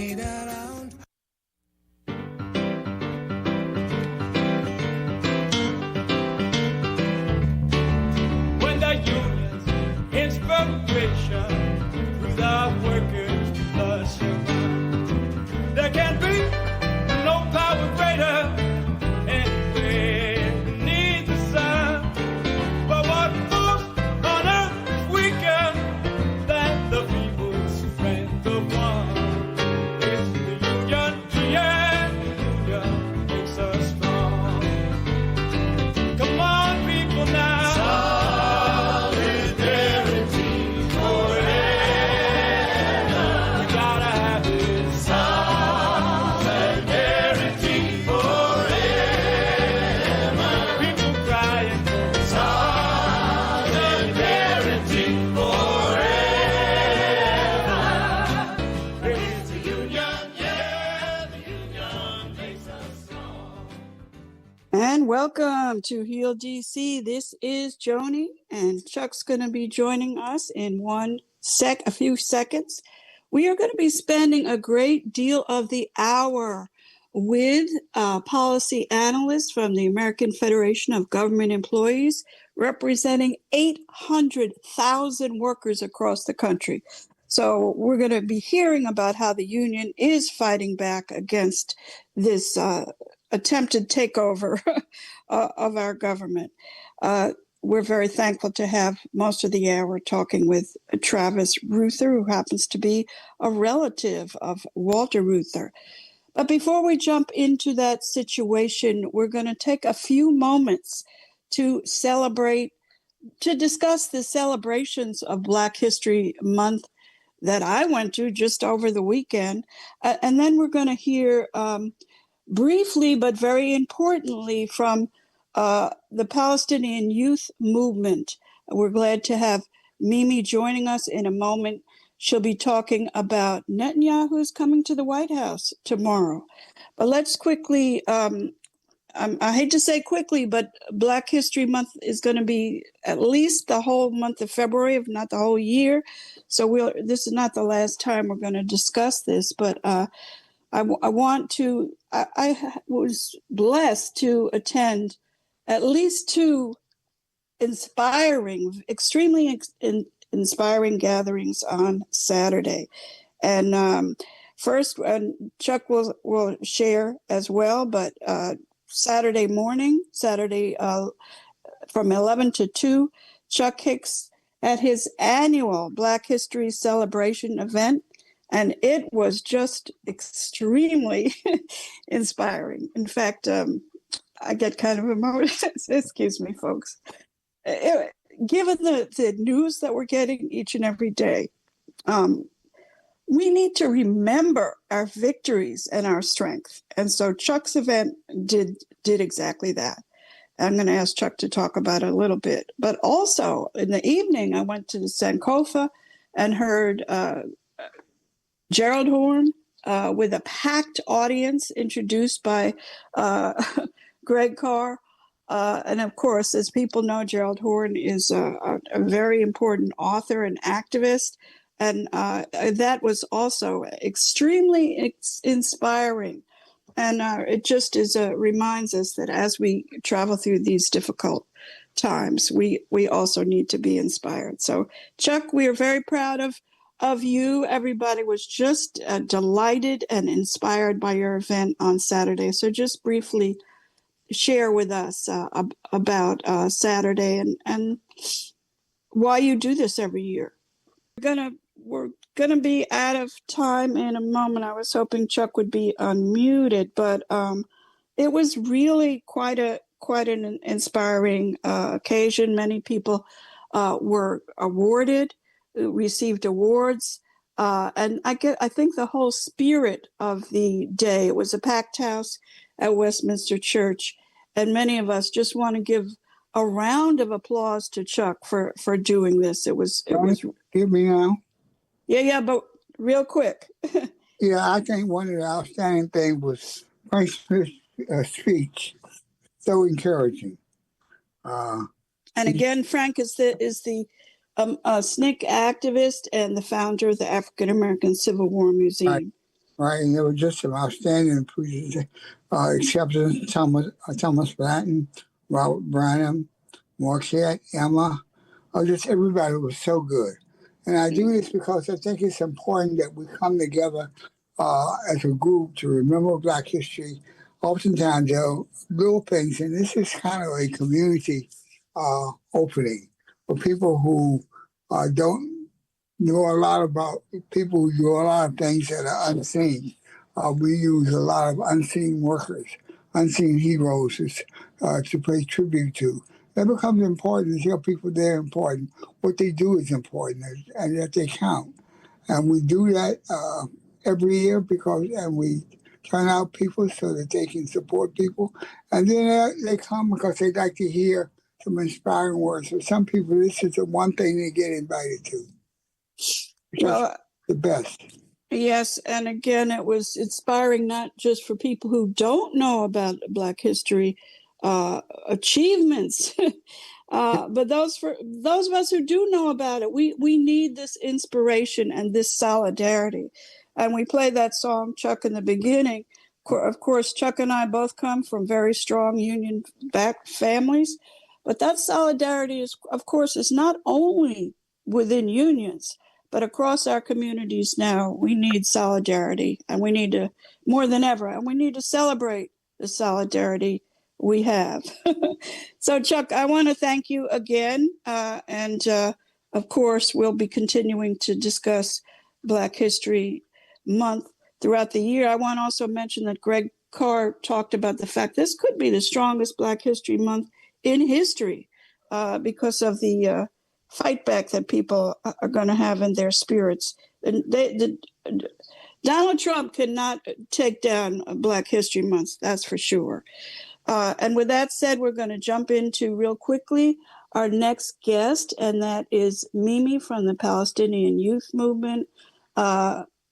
wait around. When the union's inspiration through the workers flush around, there can be no power greater anywhere beneath the sun. But what force on earth is weaker than the people's strength of one? It's the union, the union makes us strong. Come on, people now. And welcome to ToHealDC. This is Joni, and Chuck's going to be joining us in a few seconds. We are going to be spending a great deal of the hour with policy analysts from the American Federation of Government Employees, representing 800,000 workers across the country. So we're going to be hearing about how the union is fighting back against this attempted takeover of our government. We're very thankful to have most of the hour talking with Travis Reuther, who happens to be a relative of Walter Reuther. But before we jump into that situation, we're going to take a few moments to discuss the celebrations of Black History Month that I went to just over the weekend. And then we're going to hear briefly, but very importantly, from the Palestinian Youth Movement. We're glad to have Mimi joining us in a moment. She'll be talking about Netanyahu's coming to the White House tomorrow. But let's quickly, I hate to say quickly, but Black History Month is going to be at least the whole month of February, if not the whole year. So this is not the last time we're going to discuss this, but I was blessed to attend at least two extremely inspiring gatherings on Saturday. And first, Chuck will share as well, but Saturday morning, from 11 to 2, Chuck Hicks at his annual Black History Celebration event. And it was just extremely inspiring. In fact, I get kind of emotional. Excuse me, folks. Given the news that we're getting each and every day, we need to remember our victories and our strength. And so Chuck's event did exactly that. I'm going to ask Chuck to talk about it a little bit. But also in the evening, I went to the Sankofa and heard Gerald Horne with a packed audience introduced by Greg Carr. And of course, as people know, Gerald Horne is a very important author and activist. And that was also extremely inspiring. And it just reminds us that as we travel through these difficult times, we also need to be inspired. So, Chuck, we are very proud of you. Everybody was just delighted and inspired by your event on Saturday. So just briefly share with us about Saturday and why you do this every year. We're gonna be out of time in a moment. I was hoping Chuck would be unmuted, but it was really quite an inspiring occasion. Many people were received awards, and I think the whole spirit of the day. It was a packed house at Westminster Church, and many of us just want to give a round of applause to Chuck for doing this. It was. Hear me now? Yeah, but real quick. Yeah, I think one of the outstanding things was Frank's speech. So encouraging. And again, Frank is the SNCC activist and the founder of the African American Civil War Museum. right? And there were just some outstanding preachers, exceptions, Thomas Blanton, Robert Branham, Marquette, Emma, just everybody was so good. And I do this because I think it's important that we come together as a group to remember Black history. Oftentimes, there are little things, and this is kind of a community opening for people who don't know a lot about people who do a lot of things that are unseen. We use a lot of unseen workers, unseen heroes to pay tribute to. That becomes important to tell people they're important. What they do is important, and that they count. And we do that every year and we turn out people so that they can support people. And then they come because they like to hear some inspiring words. For some people, this is the one thing they get invited to. Just the best. Yes, and again, it was inspiring not just for people who don't know about Black history achievements, but those of us who do know about it. We need this inspiration and this solidarity. And we played that song, Chuck, in the beginning. Of course, Chuck and I both come from very strong union-backed families, but that solidarity is not only within unions, but across our communities now. We need solidarity, and we need to, more than ever, and we need to celebrate the solidarity we have. So, Chuck, I want to thank you again. And of course, we'll be continuing to discuss Black History Month throughout the year. I want to also mention that Greg Carr talked about the fact this could be the strongest Black History Month in history because of the fight back that people are going to have in their spirits. Donald Trump cannot take down Black History Month, that's for sure. And with that said, we're going to jump into real quickly our next guest, and that is Mimi from the Palestinian Youth Movement.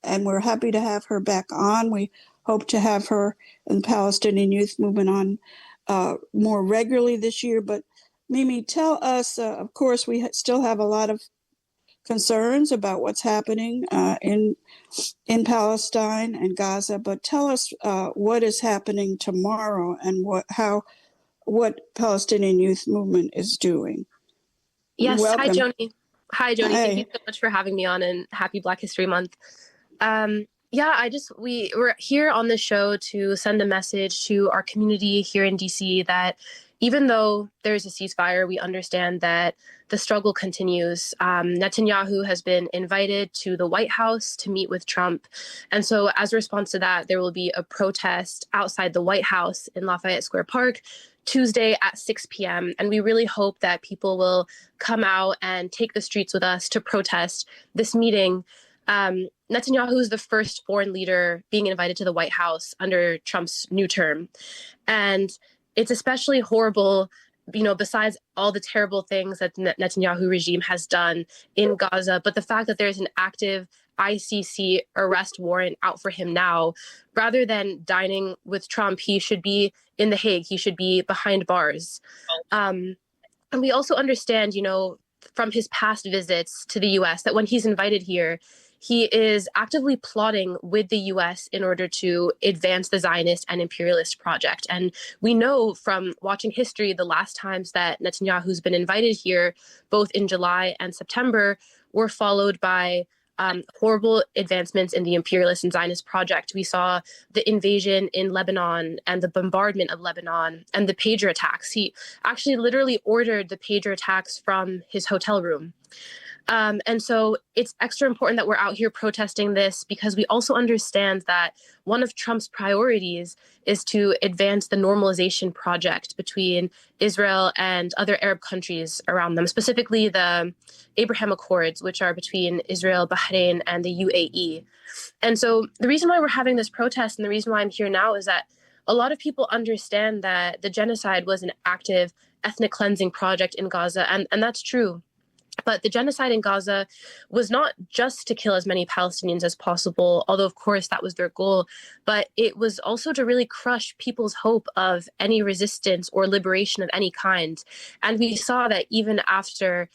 And we're happy to have her back on. We hope to have her and the Palestinian Youth Movement on more regularly this year. But Mimi, tell us, of course, we still have a lot of concerns about what's happening in Palestine and Gaza, but tell us what is happening tomorrow and what Palestinian Youth Movement is doing. Yes, welcome. Hi, Joni. Hi, Joni. Hey. Thank you so much for having me on, and happy Black History Month. We're here on the show to send a message to our community here in DC that even though there's a ceasefire, we understand that the struggle continues. Netanyahu has been invited to the White House to meet with Trump. And so as a response to that, there will be a protest outside the White House in Lafayette Square Park Tuesday at 6 p.m. And we really hope that people will come out and take the streets with us to protest this meeting. Netanyahu is the first foreign leader being invited to the White House under Trump's new term. And it's especially horrible, besides all the terrible things that the Netanyahu regime has done in Gaza, but the fact that there's an active ICC arrest warrant out for him now, rather than dining with Trump, he should be in The Hague. He should be behind bars. And we also understand, from his past visits to the US, that when he's invited here, he is actively plotting with the US in order to advance the Zionist and imperialist project. And we know from watching history, the last times that Netanyahu's been invited here, both in July and September, were followed by horrible advancements in the imperialist and Zionist project. We saw the invasion in Lebanon and the bombardment of Lebanon and the pager attacks. He actually literally ordered the pager attacks from his hotel room. And so it's extra important that we're out here protesting this because we also understand that one of Trump's priorities is to advance the normalization project between Israel and other Arab countries around them, specifically the Abraham Accords, which are between Israel, Bahrain, and the UAE. And so the reason why we're having this protest and the reason why I'm here now is that a lot of people understand that the genocide was an active ethnic cleansing project in Gaza, and that's true. But the genocide in Gaza was not just to kill as many Palestinians as possible, although, of course, that was their goal, but it was also to really crush people's hope of any resistance or liberation of any kind. And we saw that even after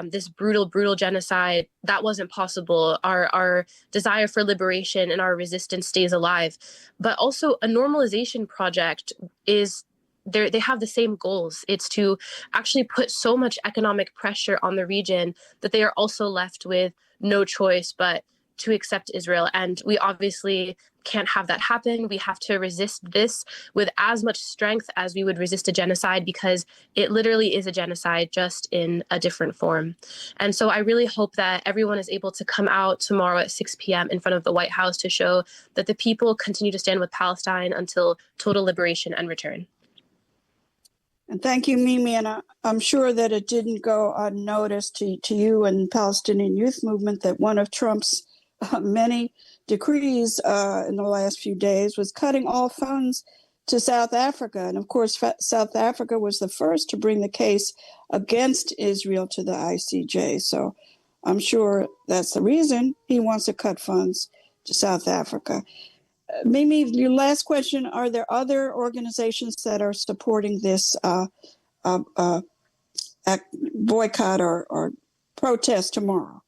this brutal genocide, that wasn't possible. Our desire for liberation and our resistance stays alive. But also a normalization project is they have the same goals. It's to actually put so much economic pressure on the region that they are also left with no choice but to accept Israel. And we obviously can't have that happen. We have to resist this with as much strength as we would resist a genocide, because it literally is a genocide, just in a different form. And so I really hope that everyone is able to come out tomorrow at 6 p.m. in front of the White House to show that the people continue to stand with Palestine until total liberation and return. And thank you, Mimi. And I'm sure that it didn't go unnoticed to you and Palestinian Youth Movement that one of Trump's many decrees in the last few days was cutting all funds to South Africa. And of course, South Africa was the first to bring the case against Israel to the ICJ. So I'm sure that's the reason he wants to cut funds to South Africa. Mimi, your last question, are there other organizations that are supporting this boycott or protest tomorrow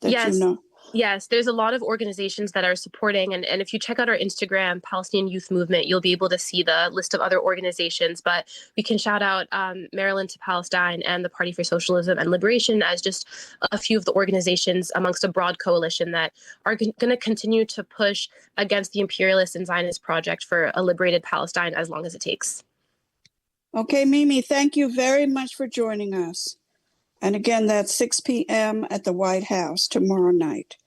that Yes. you know? Yes, there's a lot of organizations that are supporting. And if you check out our Instagram, Palestinian Youth Movement, you'll be able to see the list of other organizations. But we can shout out Maryland to Palestine and the Party for Socialism and Liberation as just a few of the organizations amongst a broad coalition that are going to continue to push against the imperialist and Zionist project for a liberated Palestine as long as it takes. Okay, Mimi, thank you very much for joining us. And again, that's 6 p.m. at the White House tomorrow night.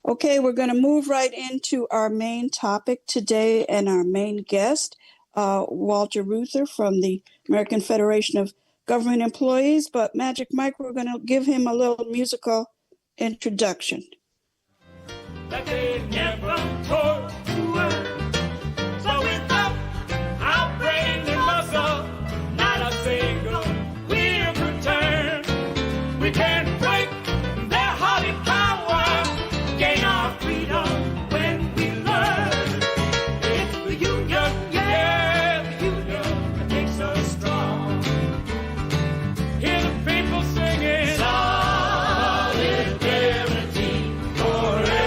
Okay, we're going to move right into our main topic today and our main guest, Walter Reuther from the American Federation of Government Employees. But Magic Mike, we're going to give him a little musical introduction. That they never told to work. So without our brain and muscle, not a single will return. We can't break their hearted power, gain our freedom when we learn. It's the union, yeah, the union that makes us strong. Hear the people singing solidarity forever.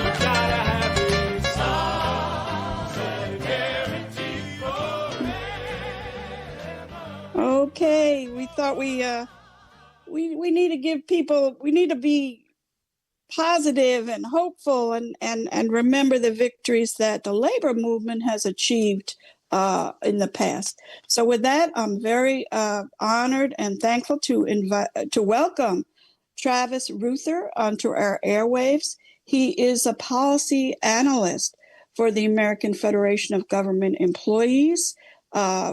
We gotta have this solidarity forever. Okay, we thought we need to give people, we need to be positive and hopeful and remember the victories that the labor movement has achieved in the past. So with that, I'm very honored and thankful to welcome Travis Reuther onto our airwaves. He is a policy analyst for the American Federation of Government Employees,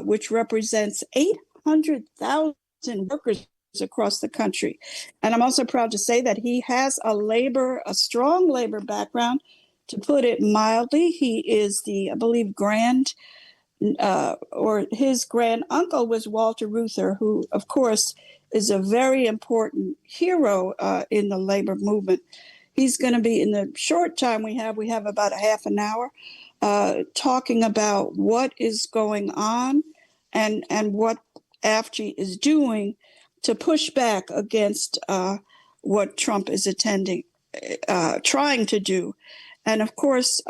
which represents 800,000 workers across the country. And I'm also proud to say that he has a strong labor background, to put it mildly. He is I believe, his grand uncle was Walter Reuther, who, of course, is a very important hero in the labor movement. He's going to be, in the short time we have about a half an hour, talking about what is going on and what AFGE is doing to push back against what Trump is trying to do. And of course,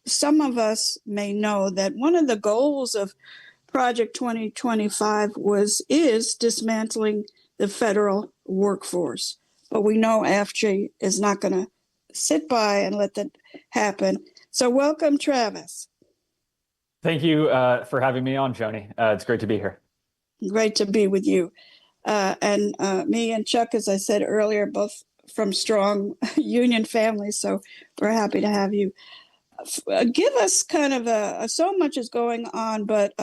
some of us may know that one of the goals of Project 2025 is dismantling the federal workforce. But we know AFGE is not going to sit by and let that happen. So welcome, Travis. Thank you for having me on, Joni. It's great to be here. Great to be with you. And me and Chuck, as I said earlier, both from strong union families, so we're happy to have you. Give us kind of so much is going on, but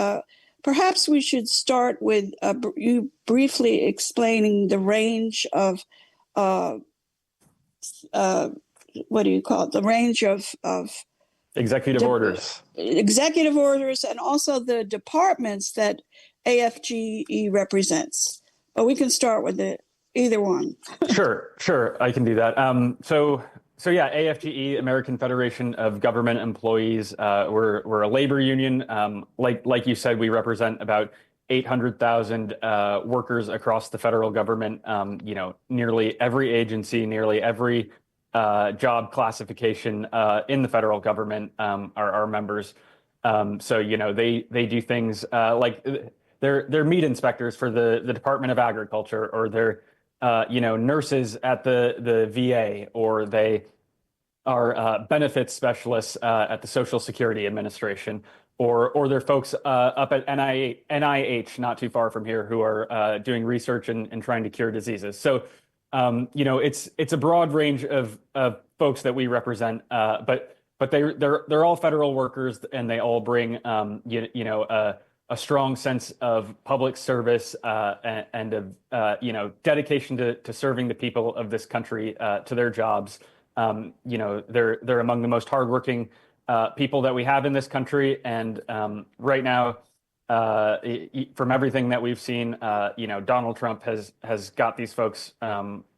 perhaps we should start with you briefly explaining the range of what do you call it? The range of executive orders, and also the departments that AFGE represents. But we can start with either one. Sure, I can do that. So yeah, AFGE, American Federation of Government Employees. We're a labor union. Like you said, we represent about 800,000 workers across the federal government. Nearly every agency, nearly every job classification in the federal government are our members. So they do things like they're meat inspectors for the Department of Agriculture, or they're nurses at the VA, or they are benefits specialists at the Social Security Administration, or they're folks up at NIH, not too far from here, who are doing research and trying to cure diseases. So it's a broad range of folks that we represent, but they're all federal workers, and they all bring a strong sense of public service and of dedication to serving the people of this country, to their jobs. They're among the most hardworking people that we have in this country, and right now, from everything that we've seen, Donald Trump has got these folks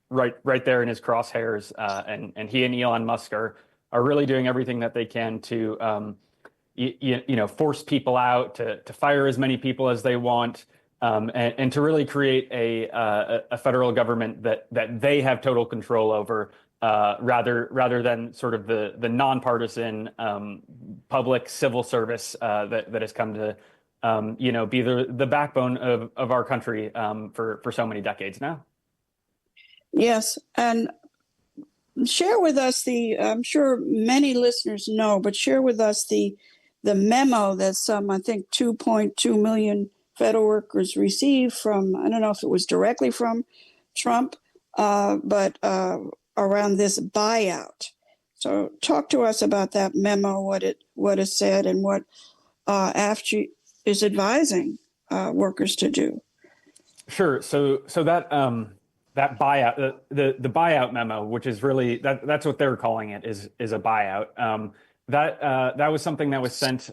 right there in his crosshairs, and he and Elon Musk are really doing everything that they can to force people out, to fire as many people as they want, and to really create a federal government that they have total control over, rather than sort of the nonpartisan public civil service that has come to be the backbone of our country for so many decades now. Yes, and share with us I'm sure many listeners know, but share with us the memo that some, I think, 2.2 million federal workers received from, I don't know if it was directly from Trump, but around this buyout. So talk to us about that memo, what it said, and what AFGE is advising workers to do. Sure. So that buyout, the buyout memo, which is really that's what they're calling it, is a buyout. That was something that was sent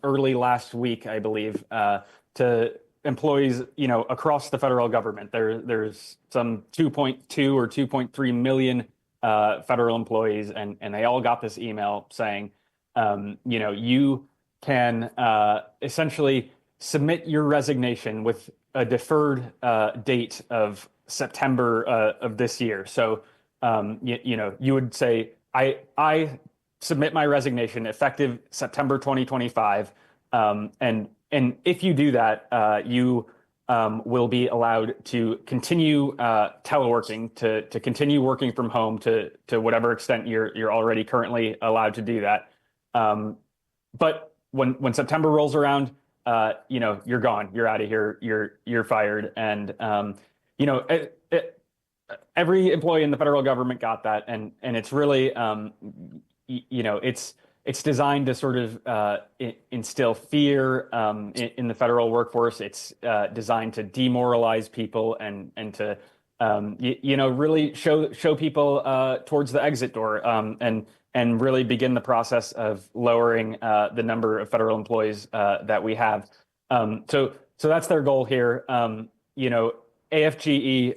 early last week, I believe, to employees, across the federal government. There's some 2.2 or 2.3 million federal employees, and they all got this email saying, you can essentially submit your resignation with a deferred date of September of this year. So, you would say, I submit my resignation effective September 2025, and if you do that, you will be allowed to continue teleworking, to continue working from home to whatever extent you're already currently allowed to do that. But when September rolls around, you're gone, you're out of here, you're fired, and every employee in the federal government got that, and it's really it's designed to sort of instill fear in the federal workforce. It's designed to demoralize people and to really show people towards the exit door, and really begin the process of lowering the number of federal employees that we have. So that's their goal here. AFGE,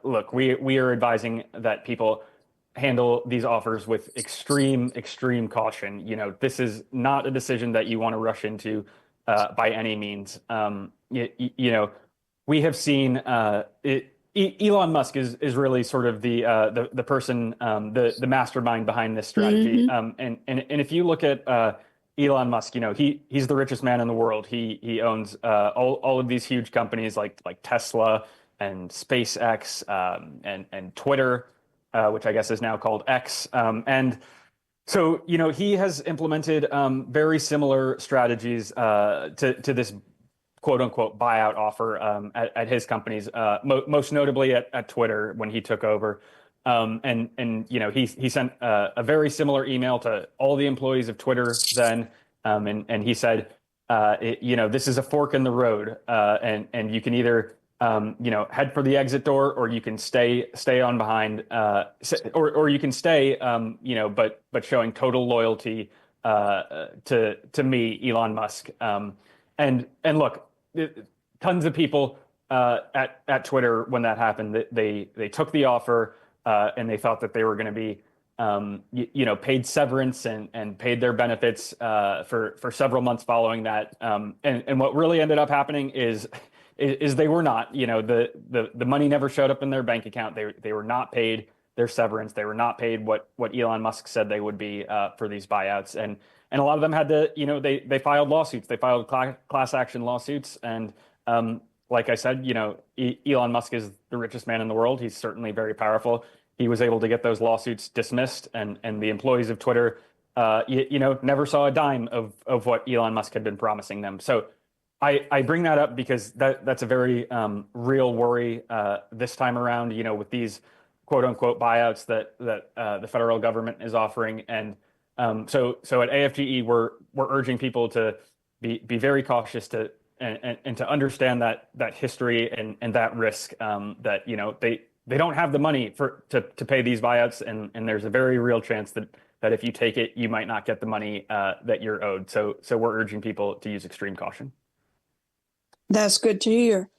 look, we are advising that people handle these offers with extreme caution. This is not a decision that you want to rush into by any means. We have seen Elon Musk is really sort of the person, the mastermind behind this strategy. And if you look at Elon Musk, he's the richest man in the world. He owns all of these huge companies like Tesla and SpaceX, and Twitter, which I guess is now called X. And so, he has implemented very similar strategies to this quote unquote buyout offer at his companies, most notably at Twitter when he took over. And he sent a very similar email to all the employees of Twitter then. And he said, this is a fork in the road, and you can either head for the exit door, or you can stay on behind, or you can stay, but showing total loyalty to me, Elon Musk. And look, tons of people at Twitter, when that happened, they took the offer, and they thought that they were going to be paid severance and paid their benefits for several months following that. And what really ended up happening is is they were not. The money never showed up in their bank account. They were not paid their severance. They were not paid what Elon Musk said they would be for these buyouts. And a lot of them had to, they filed lawsuits. They filed class action lawsuits. And like I said, Elon Musk is the richest man in the world. He's certainly very powerful. He was able to get those lawsuits dismissed, and the employees of Twitter, never saw a dime of what Elon Musk had been promising them. So I bring that up because that's a very real worry this time around, with these quote unquote buyouts that the federal government is offering. And so at AFGE, we're urging people to be very cautious and to understand that history and that risk, that they don't have the money to pay these buyouts, and there's a very real chance that if you take it, you might not get the money that you're owed. So we're urging people to use extreme caution. That's good to hear.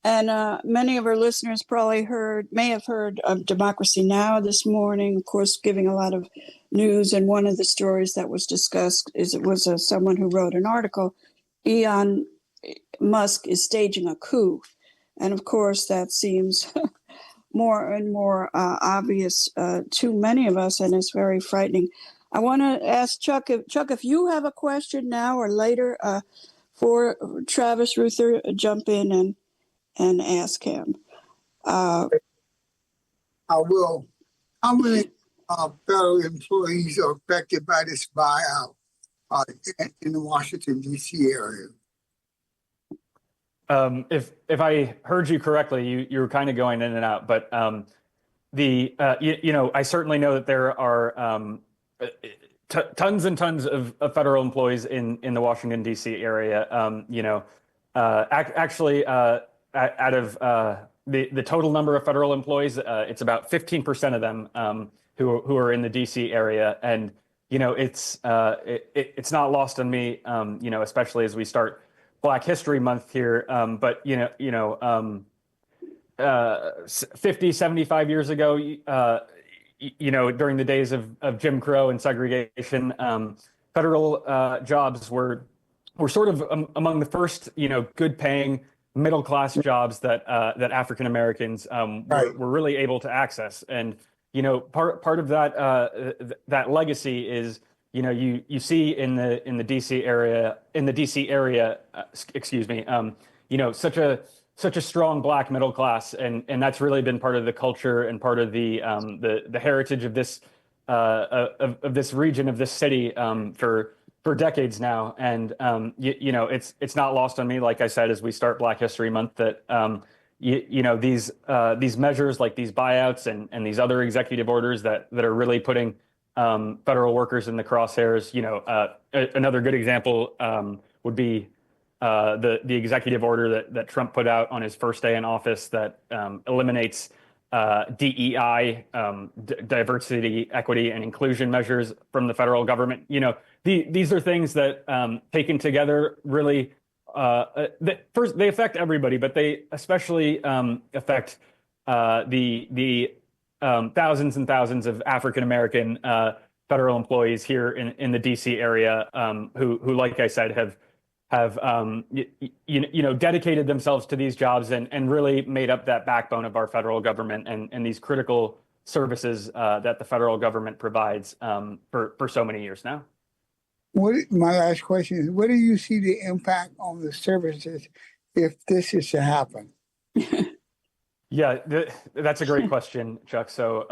And many of our listeners may have heard of Democracy Now! This morning, of course, giving a lot of news. And one of the stories that was discussed was someone who wrote an article, Elon Musk is staging a coup. And of course, that seems more and more obvious to many of us, and it's very frightening. I want to ask Chuck, if you have a question now or later for Travis Reuther, jump in and ask him. I will. How many federal employees are affected by this buyout in the Washington, D.C. area? If I heard you correctly, you were kind of going in and out, but I certainly know that there are tons and tons of federal employees in the Washington, D.C. area. Actually, out of the total number of federal employees, it's about 15% of them who are in the D.C. area, and it's not lost on me, especially as we start Black History Month here, but 50, 75 years ago, during the days of Jim Crow and segregation, federal jobs were sort of among the first, good paying middle class jobs that African Americans were really able to access. And part of that legacy is you see in the DC area such a strong Black middle class, and that's really been part of the culture and part of the heritage of this region, of this city, for decades now. And it's not lost on me, like I said, as we start Black History Month, that these measures like these buyouts and these other executive orders that are really putting federal workers in the crosshairs. Another good example would be the executive order that Trump put out on his first day in office that eliminates DEI, diversity, equity, and inclusion measures from the federal government. These are things that taken together really, first they affect everybody, but they especially affect the thousands and thousands of African American federal employees here in the DC area, who, like I said, have dedicated themselves to these jobs and really made up that backbone of our federal government and these critical services that the federal government provides for so many years now. My last question is, what do you see the impact on the services if this is to happen? Yeah, that's a great question, Chuck. So,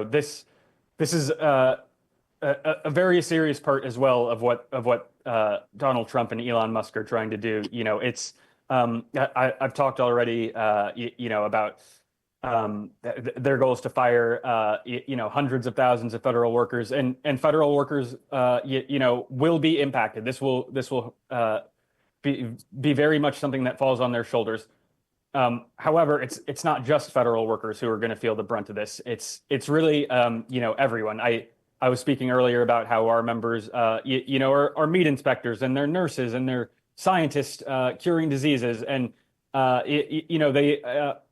this is a very serious part as well of what Donald Trump and Elon Musk are trying to do. It's I've talked already, about their goal is to fire, hundreds of thousands of federal workers, and federal workers, will be impacted. This will be very much something that falls on their shoulders. However, it's not just federal workers who are going to feel the brunt of this. It's really, everyone. I was speaking earlier about how our members, are meat inspectors, and they're nurses, and they're scientists curing diseases, and they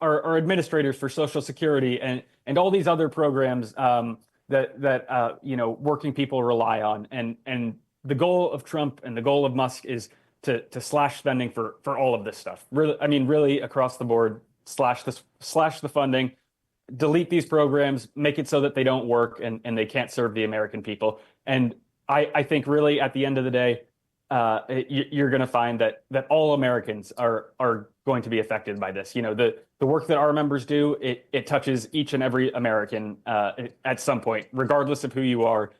are administrators for Social Security and all these other programs that working people rely on. And the goal of Trump and the goal of Musk is to slash spending for all of this stuff. Really, I mean, really across the board, slash the funding, delete these programs, make it so that they don't work and they can't serve the American people. And I think really at the end of the day, you're going to find that all Americans are going to be affected by this. You know, the work that our members do, it touches each and every American at some point, regardless of who you are.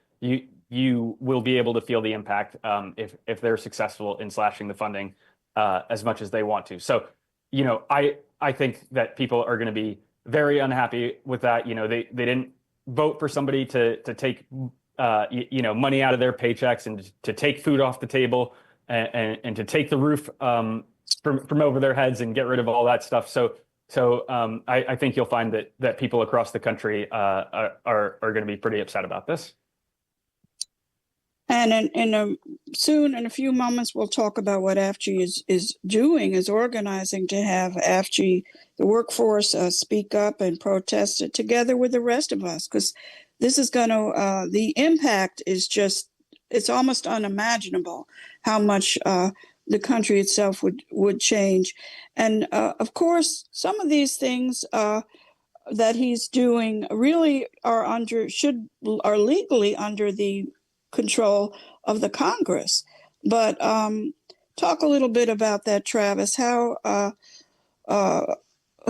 You will be able to feel the impact if they're successful in slashing the funding as much as they want to. So, you know, I think that people are going to be very unhappy with that. You know, they didn't vote for somebody to take you know, money out of their paychecks and to take food off the table and to take the roof from over their heads and get rid of all that stuff. So I think you'll find that people across the country are going to be pretty upset about this. And soon, in a few moments, we'll talk about what AFGE is doing, is organizing to have AFGE, the workforce, speak up and protest it together with the rest of us, because this is going to, the impact is just, it's almost unimaginable how much the country itself would change. And of course, some of these things that he's doing really are legally under the control of the Congress. But talk a little bit about that, Travis, how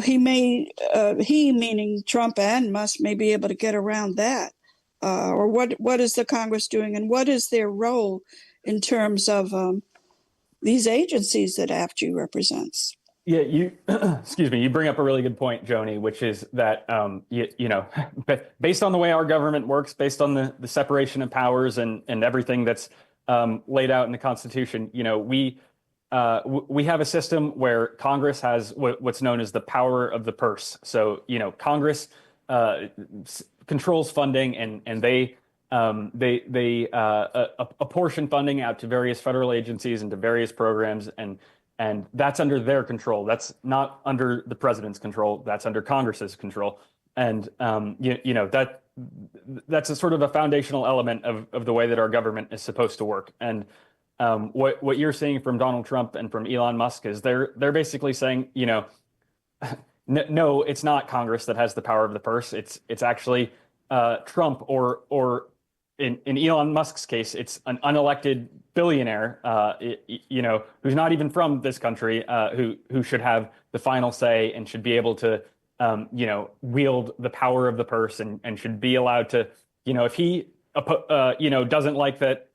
he meaning Trump and Musk, may be able to get around that. Or what is the Congress doing, and what is their role in terms of these agencies that AFGE represents? Yeah, excuse me, you bring up a really good point, Joni, which is that, you know, based on the way our government works, based on the separation of powers and everything that's laid out in the Constitution, you know, we have a system where Congress has what's known as the power of the purse. So, you know, Congress controls funding, and they apportion funding out to various federal agencies and to various programs, and that's under their control. That's not under the president's control. That's under Congress's control. And you know, that's a sort of a foundational element of the way that our government is supposed to work. And what you're seeing from Donald Trump and from Elon Musk is they're basically saying, you know, no, it's not Congress that has the power of the purse. It's actually Trump, or in Elon Musk's case, it's an unelected billionaire, you know, who's not even from this country, who should have the final say and should be able to, you know, wield the power of the purse and should be allowed to, you know, if he, you know, doesn't like that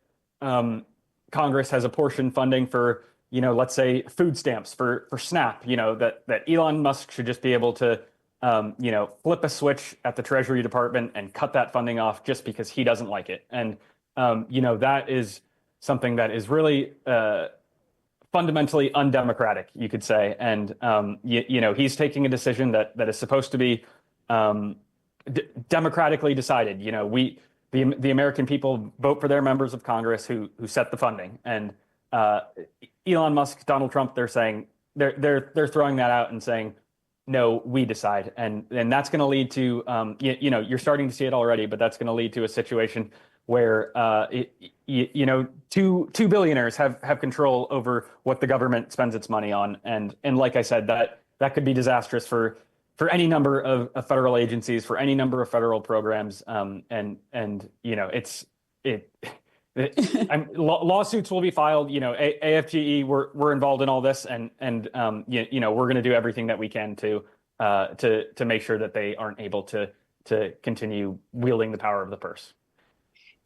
Congress has apportioned funding for, you know, let's say food stamps for SNAP, you know, that Elon Musk should just be able to, you know, flip a switch at the Treasury Department and cut that funding off just because he doesn't like it. And, you know, that is something that is really fundamentally undemocratic, you could say. And, you know, he's taking a decision that is supposed to be democratically decided. You know, the American people vote for their members of Congress who set the funding. And Elon Musk, Donald Trump, they're saying they're throwing that out and saying, no, we decide. And that's going to lead to, you know, you're starting to see it already, but that's going to lead to a situation where, you know, two billionaires have control over what the government spends its money on. And like I said, that could be disastrous for any number of federal agencies, for any number of federal programs. And you know, lawsuits will be filed. You know, AFGE, we're involved in all this, and you know, we're going to do everything that we can to make sure that they aren't able to continue wielding the power of the purse.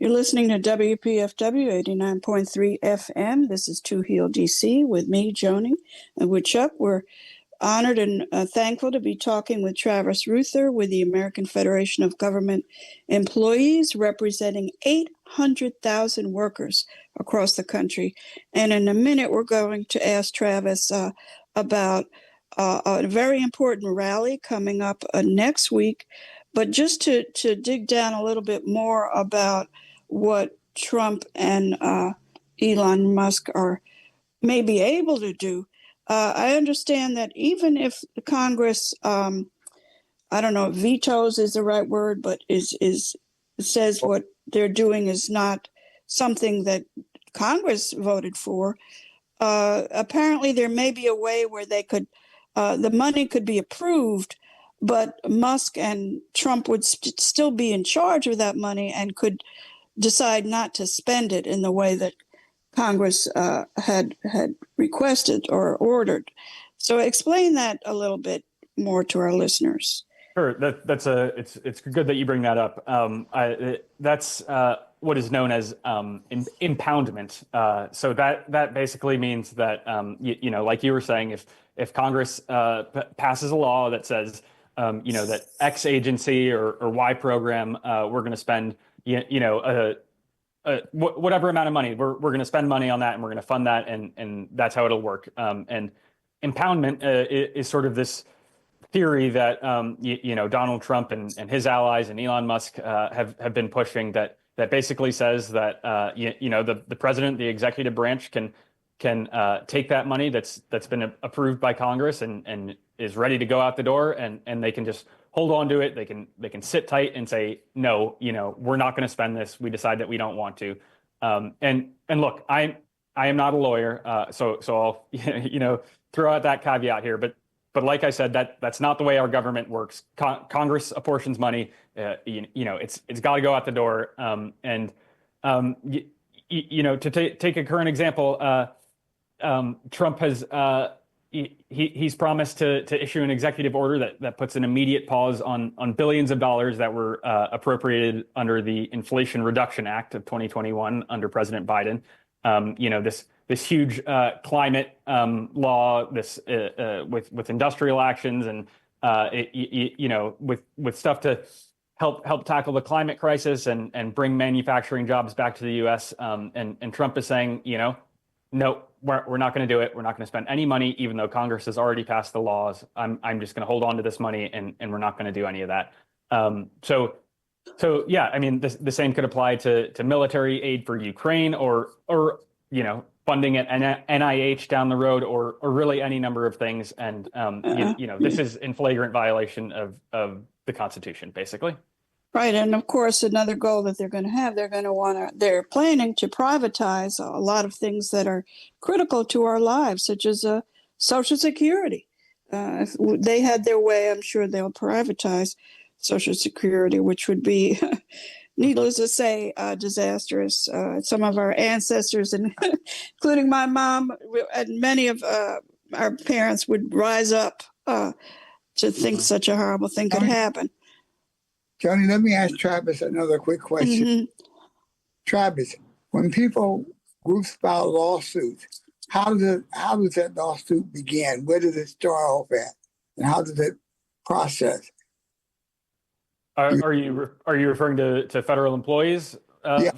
You're listening to WPFW 89.3 FM. This is ToHealDC with me, Joni, and with Chuck. We're honored and thankful to be talking with Travis Reuther with the American Federation of Government Employees, representing 800,000 workers across the country. And in a minute, we're going to ask Travis about a very important rally coming up next week. But just to dig down a little bit more about what Trump and Elon Musk may be able to do, I understand that even if the Congress, I don't know if vetoes is the right word, but says what they're doing is not something that Congress voted for, apparently there may be a way where they could, the money could be approved, but Musk and Trump would still be in charge of that money and could decide not to spend it in the way that Congress had requested or ordered. So explain that a little bit more to our listeners. Sure, it's good that you bring that up. That's what is known as impoundment. So that basically means that like you were saying, if Congress passes a law that says that X agency or Y program we're going to spend whatever amount of money we're going to spend money on that, and we're going to fund that, and that's how it'll work. And impoundment is sort of this theory that Donald Trump and his allies and Elon Musk have been pushing, that basically says that the president, the executive branch, can take that money that's been approved by Congress and is ready to go out the door, and they can just hold on to it. They can sit tight and say, no, we're not going to spend this. We decide that we don't want to. And look, I am not a lawyer, so I'll throw out that caveat here, but like I said, that's not the way our government works. Congress apportions money. It's got to go out the door. To take a current example, Trump has he's promised to issue an executive order that puts an immediate pause on billions of dollars that were appropriated under the Inflation Reduction Act of 2021 under President Biden. This huge climate law, this with industrial actions and with stuff to help tackle the climate crisis and bring manufacturing jobs back to the U.S. And Trump is saying, no, we're not going to do it. We're not going to spend any money, even though Congress has already passed the laws. I'm just going to hold on to this money, and we're not going to do any of that. So yeah, I mean, the same could apply to military aid for Ukraine or funding at NIH down the road, or really any number of things. And this is in flagrant violation of the Constitution, basically. Right, and of course, another goal that they're planning to privatize a lot of things that are critical to our lives, such as Social Security. If they had their way, I'm sure they'll privatize Social Security, which would be, needless to say, disastrous. Some of our ancestors, and including my mom and many of our parents, would rise up to think such a horrible thing could happen. Johnny, let me ask Travis another quick question. Mm-hmm. Travis, when groups file lawsuits, how does that lawsuit begin? Where does it start off at? And how does it process? Are you referring to federal employees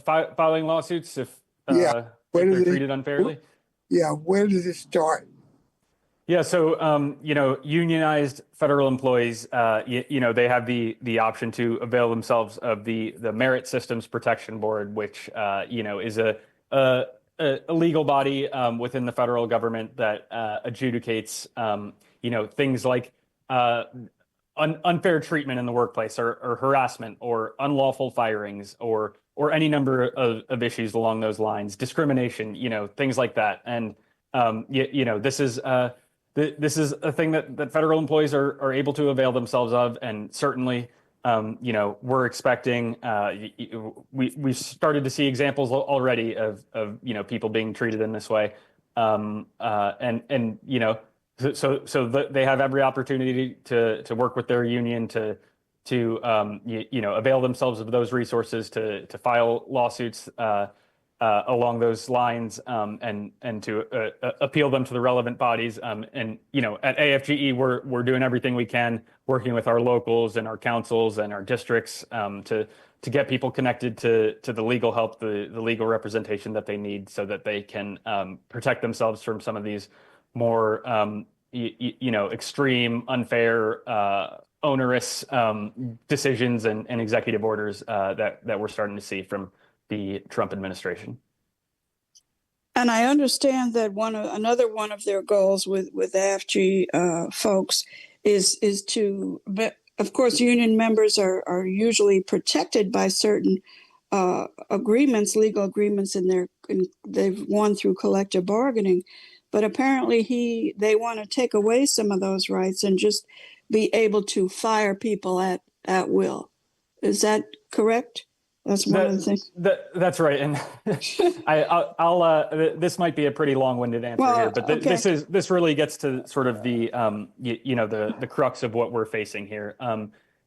filing lawsuits if they're treated unfairly? Yeah, where does it start? Yeah, so unionized federal employees, they have the option to avail themselves of the Merit Systems Protection Board, which is a legal body within the federal government that adjudicates things like unfair treatment in the workplace, or harassment, or unlawful firings, or any number of issues along those lines, discrimination, things like that. And this is a thing that federal employees are able to avail themselves of, and certainly, we're expecting. We started to see examples already of people being treated in this way, so they have every opportunity to work with their union to avail themselves of those resources to file lawsuits along those lines, and to appeal them to the relevant bodies. And at AFGE, we're doing everything we can, working with our locals and our councils and our districts to get people connected to the legal help, the legal representation that they need, so that they can protect themselves from some of these more extreme, unfair, onerous decisions and executive orders that we're starting to see from the Trump administration. And I understand that another one of their goals with AFGE folks is to, of course, union members are usually protected by certain agreements, legal agreements they've won through collective bargaining, but apparently they want to take away some of those rights and just be able to fire people at will. Is that correct? That's one of the things. That's right, and I'll this might be a pretty long-winded answer here, but okay. this really gets to sort of the the crux of what we're facing here,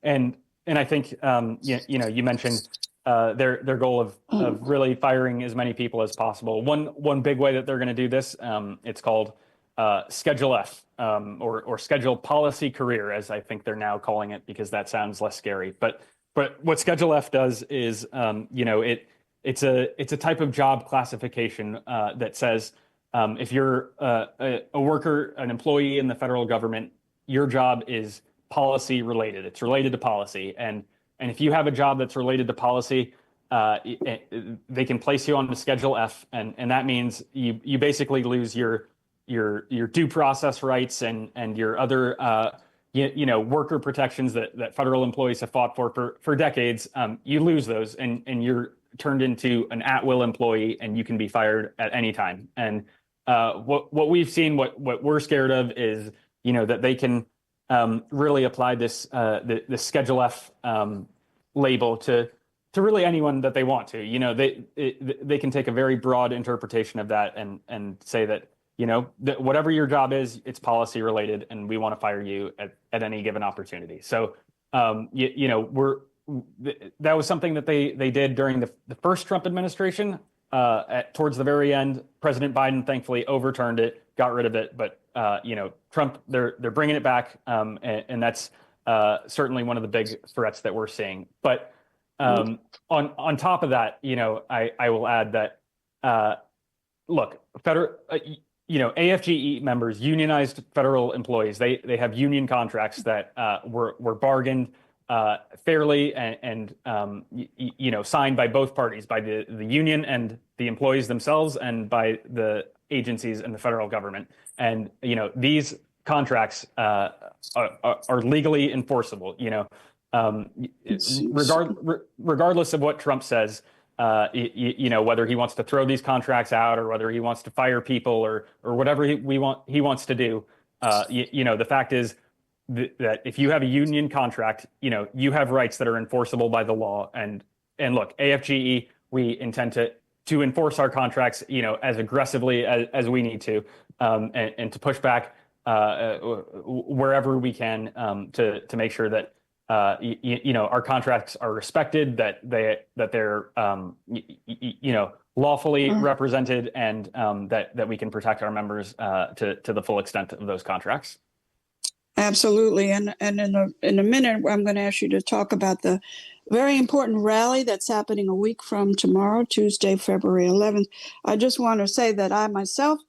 and I think you mentioned their goal of really firing as many people as possible. One big way that they're going to do this, it's called Schedule F, or Schedule Policy Career, as I think they're now calling it, because that sounds less scary. But what Schedule F does is, it's a type of job classification that says if you're a worker, an employee in the federal government, your job is policy related. It's related to policy, and if you have a job that's related to policy, they can place you on the Schedule F, and that means you basically lose your due process rights and your other worker protections that federal employees have fought for decades. You lose those, and you're turned into an at-will employee, and you can be fired at any time. And what we've seen, what we're scared of, is that they can really apply this Schedule F label to really anyone that they want to. They can take a very broad interpretation of that and say that that whatever your job is, it's policy related, and we want to fire you at any given opportunity. So that was something that they did during the first Trump administration. Towards the very end, President Biden thankfully overturned it, got rid of it, but Trump, they're bringing it back, and that's certainly one of the big threats that we're seeing. But on top of that, I will add that look, AFGE members, unionized federal employees, they have union contracts that were bargained fairly and signed by both parties, by the union and the employees themselves, and by the agencies and the federal government. And these contracts are legally enforceable. Regardless of what Trump says, whether he wants to throw these contracts out or whether he wants to fire people or whatever he wants to do, the fact is that if you have a union contract, you have rights that are enforceable by the law. And look, AFGE, we intend to enforce our contracts, as aggressively as we need to, and to push back wherever we can, to make sure that our contracts are respected, that they're lawfully represented, and that we can protect our members to the full extent of those contracts. Absolutely, and in a minute, I'm going to ask you to talk about the very important rally that's happening a week from tomorrow, Tuesday, February 11th. I just want to say that I myself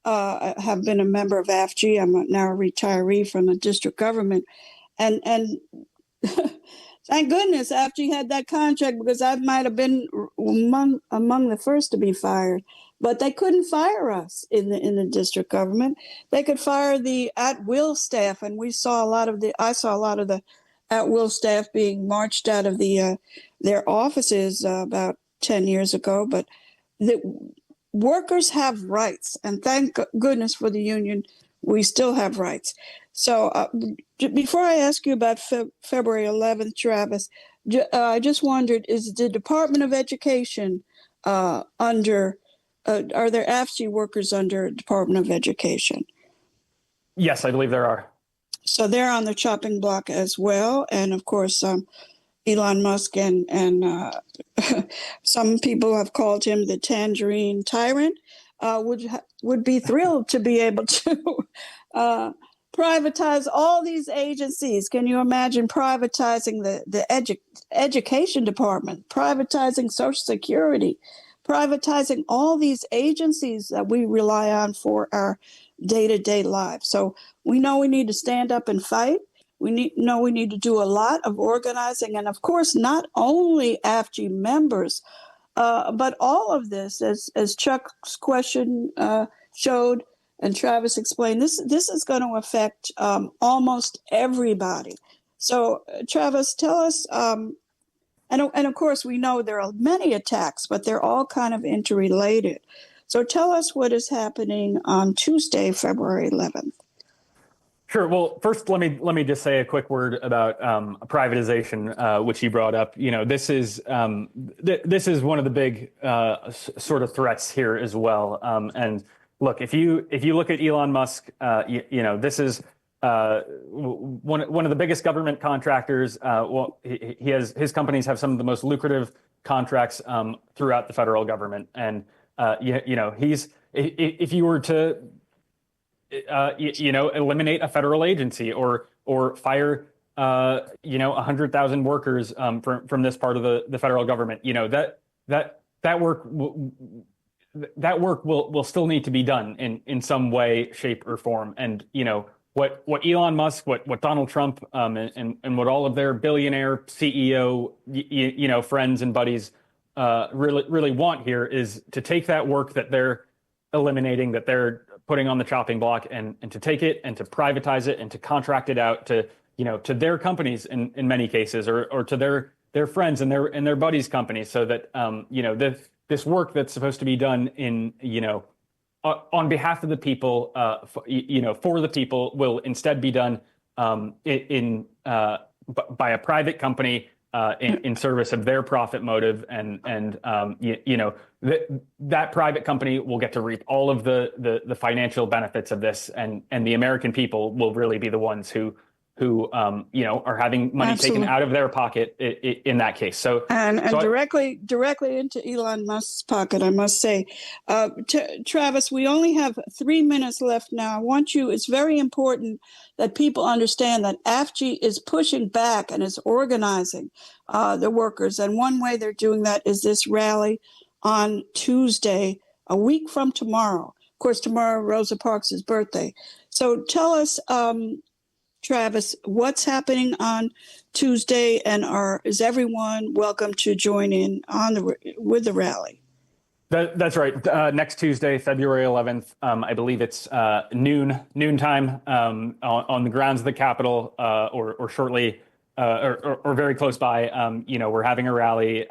have been a member of AFGE. I'm now a retiree from the district government, and thank goodness AFGE had that contract, because I might have been among the first to be fired. But they couldn't fire us in the district government. They could fire the at-will staff, and I saw a lot of the at-will staff being marched out of their offices about 10 years ago. But the workers have rights, and thank goodness for the union, we still have rights. So before I ask you about February 11th, Travis, I just wondered, is the Department of Education under... are there AFGE workers under Department of Education? Yes, I believe there are. So they're on the chopping block as well. And of course, Elon Musk and some people have called him the tangerine tyrant, would be thrilled to be able to privatize all these agencies. Can you imagine privatizing the education department, privatizing Social Security, privatizing all these agencies that we rely on for our day-to-day lives? So we know we need to stand up and fight. We need to do a lot of organizing. And of course, not only AFGE members, but all of this, as Chuck's question showed and Travis explained, this is going to affect almost everybody. So Travis, tell us, And of course, we know there are many attacks, but they're all kind of interrelated. So tell us what is happening on Tuesday, February 11th. Sure. Well, first, let me just say a quick word about privatization, which you brought up. This is this is one of the big sort of threats here as well. And look, if you look at Elon Musk, this is one of the biggest government contractors. Well, his companies have some of the most lucrative contracts throughout the federal government, and he's if you were to eliminate a federal agency or fire 100,000 workers from this part of the federal government, that work will still need to be done in some way, shape, or form. And what Elon Musk, what Donald Trump, and what all of their billionaire CEO friends and buddies really want here is to take that work that they're eliminating, that they're putting on the chopping block, and to take it and to privatize it and to contract it out to to their companies in many cases, or to their friends and their buddies' companies, so that this work that's supposed to be done in on behalf of the people, for the people, will instead be done by a private company in service of their profit motive, and that private company will get to reap all of the financial benefits of this, and the American people will really be the ones who are having money Absolutely. taken out of their pocket in that case. So directly into Elon Musk's pocket, I must say. Travis, we only have 3 minutes left now. It's very important that people understand that AFGE is pushing back and is organizing the workers. And one way they're doing that is this rally on Tuesday, a week from tomorrow. Of course, tomorrow, Rosa Parks' birthday. So tell us, Travis, what's happening on Tuesday, and is everyone welcome to join in with the rally? That's right. Next Tuesday, February 11th, I believe it's noontime on the grounds of the Capitol, or shortly, or very close by. We're having a rally.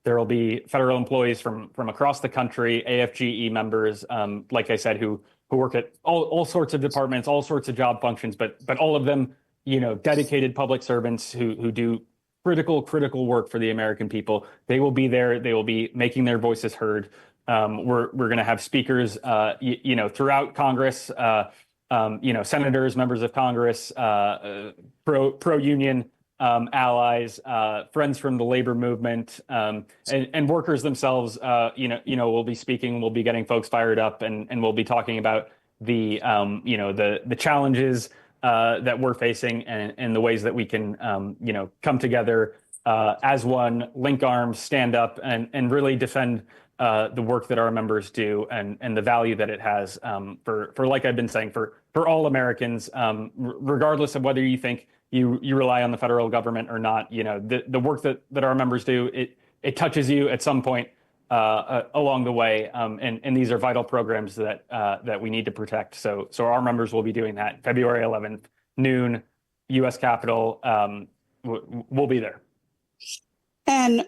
There will be federal employees from across the country, AFGE members, like I said, who work at all sorts of departments, all sorts of job functions, but all of them, dedicated public servants who do critical work for the American people. They will be there. They will be making their voices heard. We're going to have speakers, throughout Congress, senators, members of Congress, pro-union allies, friends from the labor movement, and workers themselves. Will be speaking. We'll be getting folks fired up, and we'll be talking about the challenges that we're facing, and the ways that we can come together as one, link arms, stand up, and really defend the work that our members do, and the value that it has for like I've been saying, for all Americans, regardless of whether you think you rely on the federal government or not. The work that our members do, it touches you at some point along the way, and these are vital programs that we need to protect. So our members will be doing that February 11th, noon, U.S. Capitol. We'll be there. And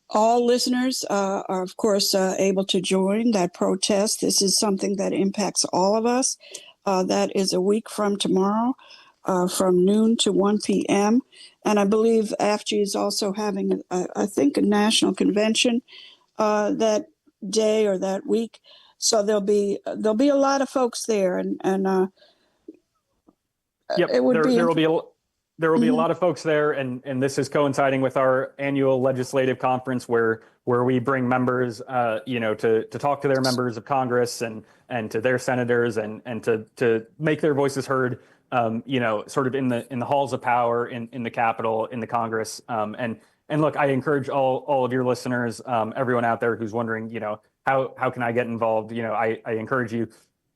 all listeners are, of course, able to join that protest. This is something that impacts all of us. That is a week from tomorrow, from noon to 1 p.m. And I believe AFGE is also having, I think, a national convention that day or that week. So there'll be a lot of folks there, and yep, it would there will be a lot of folks there, and this is coinciding with our annual legislative conference where we bring members, to talk to their members of Congress and to their senators, and to make their voices heard, sort of in the halls of power, in the Capitol, in the Congress. And look, I encourage all of your listeners, everyone out there who's wondering, how can I get involved? I encourage you,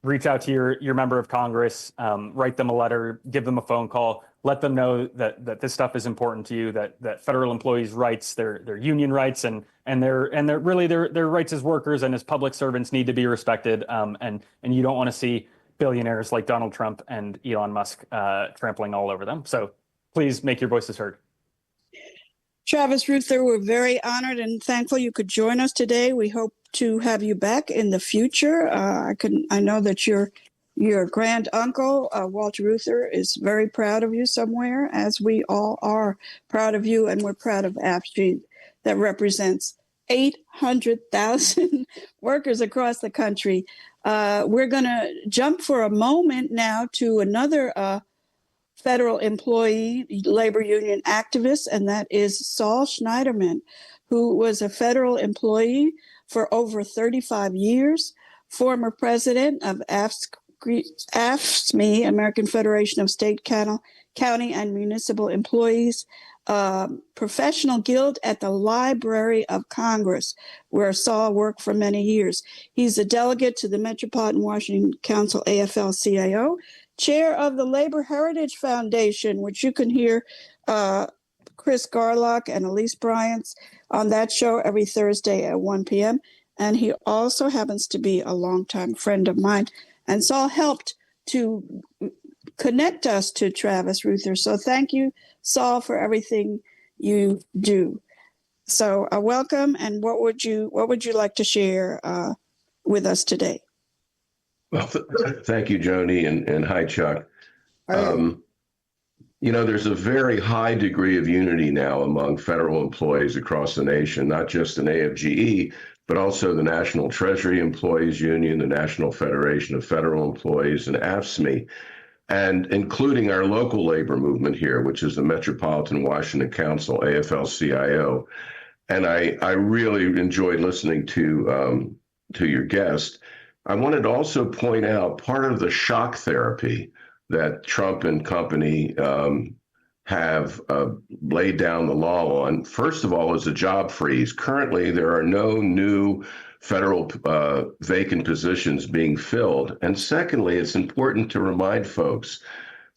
reach out to your member of Congress, write them a letter, give them a phone call, let them know that this stuff is important to you, that federal employees' rights, their union rights, and their rights as workers and as public servants need to be respected. And you don't want to see billionaires like Donald Trump and Elon Musk trampling all over them. So please make your voices heard. Travis Reuther, we're very honored and thankful you could join us today. We hope to have you back in the future. I know that your grand uncle, Walter Reuther, is very proud of you somewhere, as we all are proud of you, and we're proud of AFGE that represents 800,000 workers across the country. We're going to jump for a moment now to another federal employee, labor union activist, and that is Saul Schneiderman, who was a federal employee for over 35 years, former president of AFSCME, American Federation of State, County, and Municipal Employees, professional guild at the Library of Congress, where Saul worked for many years. He's a delegate to the Metropolitan Washington Council AFL-CIO, chair of the Labor Heritage Foundation, which you can hear Chris Garlock and Elise Bryant's on that show every Thursday at 1 p.m. And he also happens to be a longtime friend of mine. And Saul helped to connect us to Travis Reuther. So thank you, Saul, for everything you do. So welcome. And what would you like to share with us today? Well, thank you, Joni, and hi, Chuck. There's a very high degree of unity now among federal employees across the nation, not just in AFGE, but also the National Treasury Employees Union, the National Federation of Federal Employees, and AFSCME, and including our local labor movement here, which is the Metropolitan Washington Council, AFL-CIO. And I really enjoyed listening to your guest. I wanted to also point out part of the shock therapy that Trump and company have laid down the law on. First of all, is a job freeze. Currently, there are no new federal vacant positions being filled. And secondly, it's important to remind folks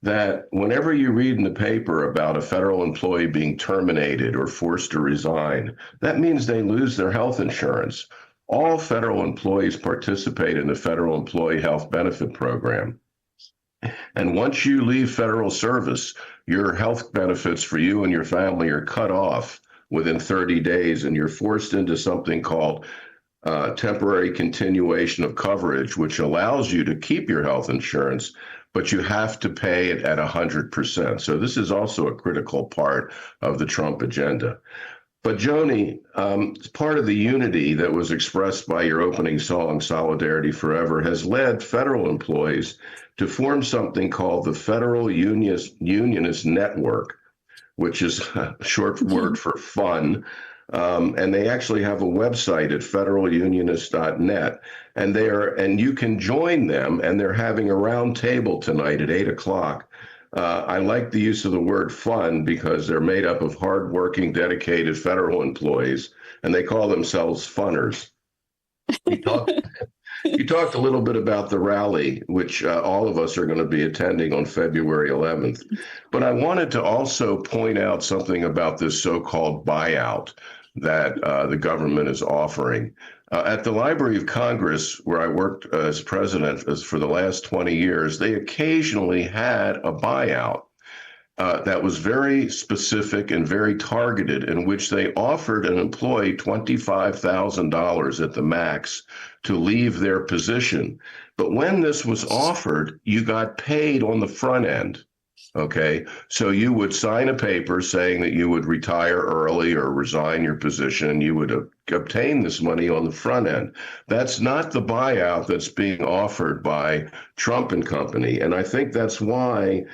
that whenever you read in the paper about a federal employee being terminated or forced to resign, that means they lose their health insurance. All federal employees participate in the Federal Employee Health Benefit Program. And once you leave federal service, your health benefits for you and your family are cut off within 30 days, and you're forced into something called temporary continuation of coverage, which allows you to keep your health insurance, but you have to pay it at 100%. So this is also a critical part of the Trump agenda. But Joni, part of the unity that was expressed by your opening song, Solidarity Forever, has led federal employees to form something called the Federal Unionist Network, which is a short word for fun. And they actually have a website at federalunionist.net, and you can join them, and they're having a round table tonight at 8:00. I like the use of the word fun because they're made up of hardworking, dedicated federal employees, and they call themselves funners. You talked a little bit about the rally, which all of us are going to be attending on February 11th. But I wanted to also point out something about this so-called buyout that the government is offering. At the Library of Congress, where I worked as president for the last 20 years, they occasionally had a buyout that was very specific and very targeted, in which they offered an employee $25,000 at the max to leave their position. But when this was offered, you got paid on the front end. Okay, so you would sign a paper saying that you would retire early or resign your position. You would obtain this money on the front end. That's not the buyout that's being offered by Trump and company. And I think that's why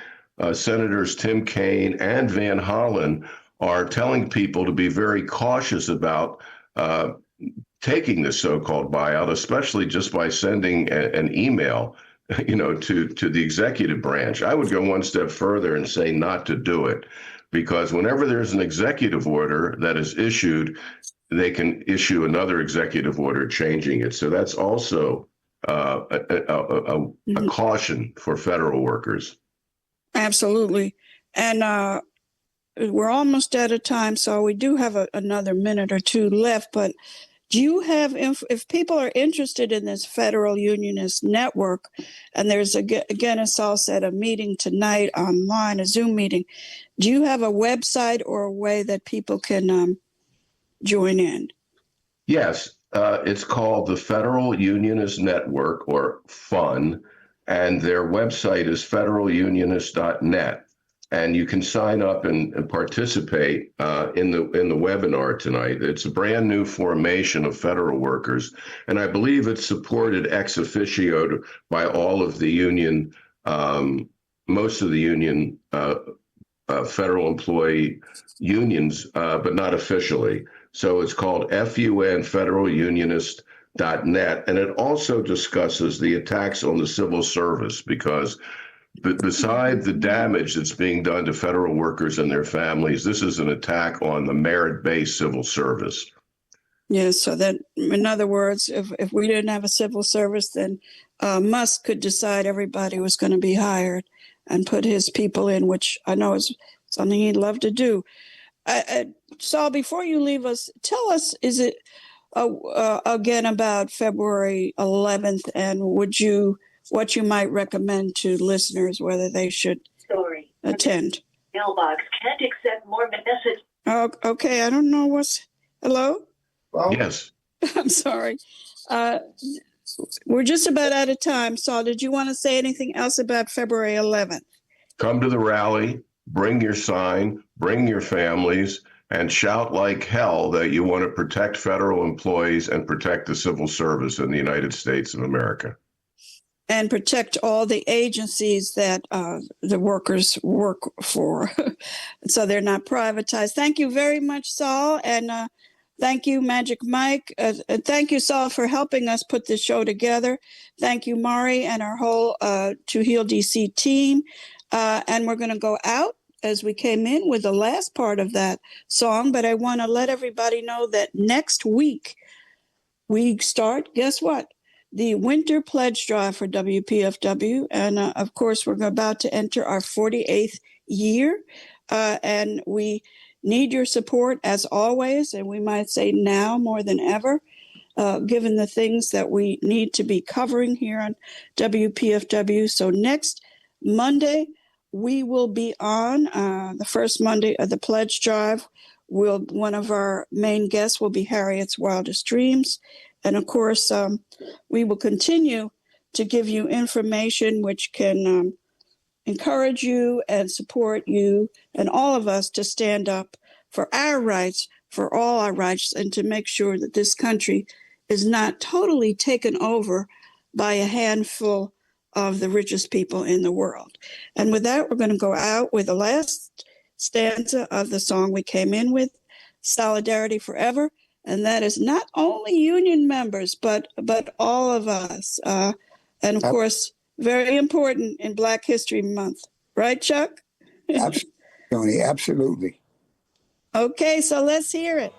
Senators Tim Kaine and Van Hollen are telling people to be very cautious about taking this so-called buyout, especially just by sending an email to the executive branch. I would go one step further and say not to do it, because whenever there's an executive order that is issued, they can issue another executive order changing it. So that's also a caution for federal workers. Absolutely. And we're almost out of time, so we do have another minute or two left. But Do you have, if people are interested in this federal unionist network, and there's, again, as Saul said, a meeting tonight online, a Zoom meeting, do you have a website or a way that people can join in? Yes, it's called the Federal Unionist Network, or FUN, and their website is federalunionist.net. And you can sign up and participate in the webinar tonight. It's a brand new formation of federal workers, and I believe it's supported ex officio by all of the union, most of the union federal employee unions, but not officially. So it's called FUN, federalunionist.net, and it also discusses the attacks on the civil service, because beside the damage that's being done to federal workers and their families, this is an attack on the merit-based civil service. Yes, so that, in other words, if we didn't have a civil service, then Musk could decide everybody was going to be hired and put his people in, which I know is something he'd love to do. Saul, before you leave us, tell us, is it again about February 11th, and what you might recommend to listeners, whether they should attend? Mailbox can't accept more messages. Oh, okay, I don't know what's. Hello? Well, Yes. I'm sorry. We're just about out of time. Saul, did you want to say anything else about February 11th? Come to the rally, bring your sign, bring your families, and shout like hell that you want to protect federal employees and protect the civil service in the United States of America. And protect all the agencies that the workers work for, so they're not privatized. Thank you very much, Saul, and thank you, Magic Mike. Thank you, Saul, for helping us put this show together. Thank you, Mari, and our whole ToHealDC team. And we're going to go out as we came in with the last part of that song, but I want to let everybody know that next week we start, guess what? The winter pledge drive for WPFW. And of course, we're about to enter our 48th year. And we need your support as always. And we might say now more than ever, given the things that we need to be covering here on WPFW. So next Monday, we will be on the first Monday of the pledge drive. One of our main guests will be Harriet's Wildest Dreams. And of course, we will continue to give you information which can encourage you and support you and all of us to stand up for our rights, for all our rights, and to make sure that this country is not totally taken over by a handful of the richest people in the world. And with that, we're going to go out with the last stanza of the song we came in with, Solidarity Forever. And that is not only union members, but all of us. And of course, very important in Black History Month. Right, Chuck? Absolutely, Tony, absolutely. Okay, so let's hear it.